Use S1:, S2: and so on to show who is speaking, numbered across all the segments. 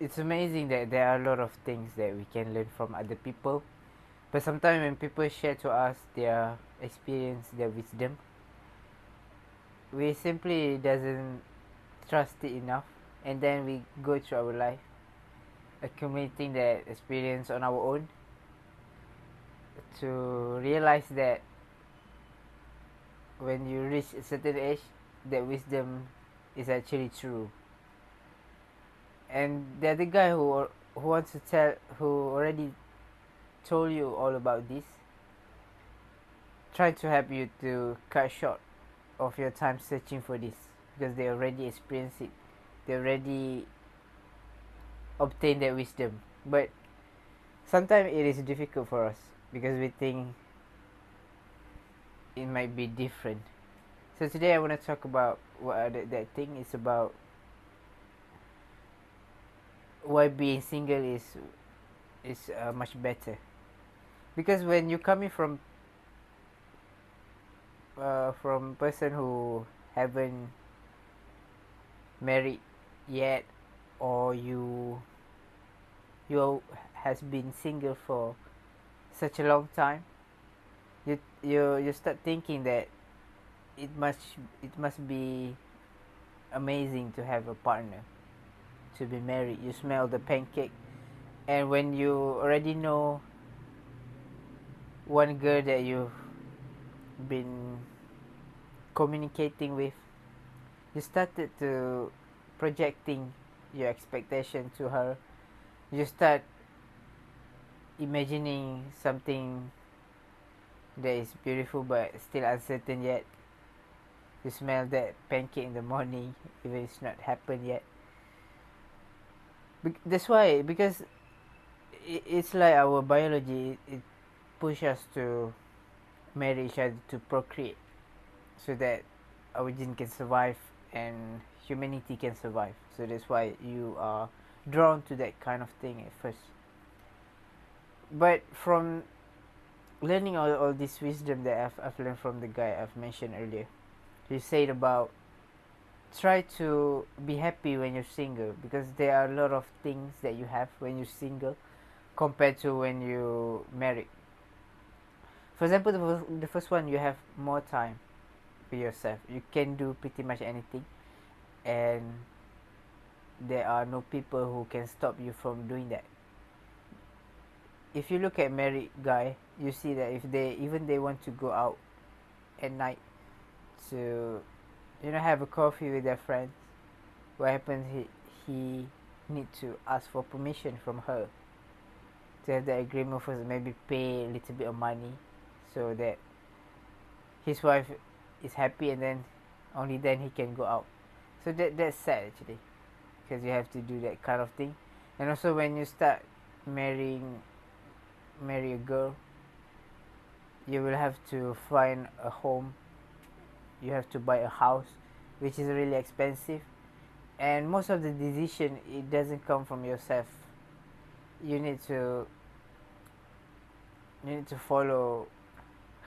S1: it's amazing that there are a lot of things that we can learn from other people. But sometimes when people share to us their experience, their wisdom, we simply doesn't trust it enough, and then we go through our life accumulating that experience on our own to realize that when you reach a certain age, that wisdom is actually true. And the other guy who wants to tell, who already told you all about this, try to help you to cut short of your time searching for this, because they already experienced it, they already obtained that wisdom. But sometimes it is difficult for us because we think it might be different. So today I want to talk about what that thing is about, why being single is much better. Because when you're coming from person who haven't married yet, or you has been single for such a long time, you start thinking that it must be amazing to have a partner, to be married. You smell the pancake, and when you already know one girl that you've been communicating with, you started to projecting your expectation to her. You start imagining something that is beautiful but still uncertain yet. You smell that pancake in the morning even it's not happened yet. That's why, because it's like our biology, it pushes us to marry each other, to procreate, so that our gene can survive and humanity can survive. So that's why you are drawn to that kind of thing at first. But from learning all this wisdom that I've learned from the guy I've mentioned earlier, he said about try to be happy when you're single, because there are a lot of things that you have when you're single compared to when you married. For example, the first one, you have more time for yourself. You can do pretty much anything, and there are no people who can stop you from doing that. If you look at married guy, you see that if they want to go out at night to have a coffee with their friends, what happens, he need to ask for permission from her to have the agreement first, maybe pay a little bit of money so that his wife is happy, and then only then he can go out. So that's sad actually, because you have to do that kind of thing. And also when you start marry a girl, you will have to find a home, you have to buy a house, which is really expensive, and most of the decision, it doesn't come from yourself. You need to follow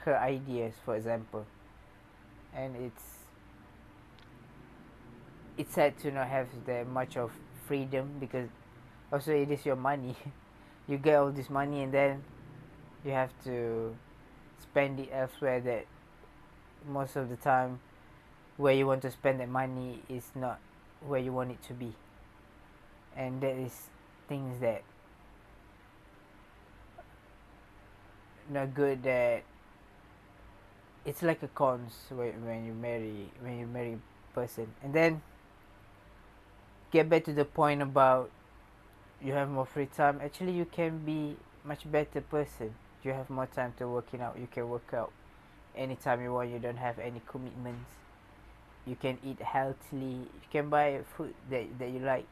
S1: her ideas, for example, and it's sad to not have that much of freedom, because also it is your money. You get all this money and then you have to spend it elsewhere, that most of the time where you want to spend that money is not where you want it to be. And that is things that not good, that it's like a cons when you marry a person. And then get back to the point about you have more free time. Actually, you can be much better person. You have more time to working out. You can work out anytime you want. You don't have any commitments. You can eat healthily. You can buy food that you like.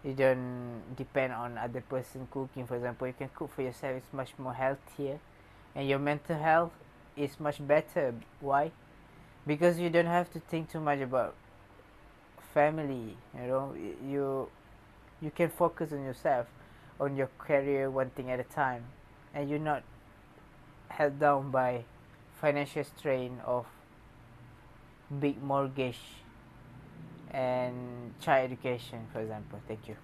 S1: You don't depend on other person cooking. For example, you can cook for yourself. It's much more healthier, and your mental health is much better. Why? Because you don't have to think too much about family. You can focus on yourself, on your career, one thing at a time, and you're not held down by financial strain of big mortgage and child education, for example. Thank you.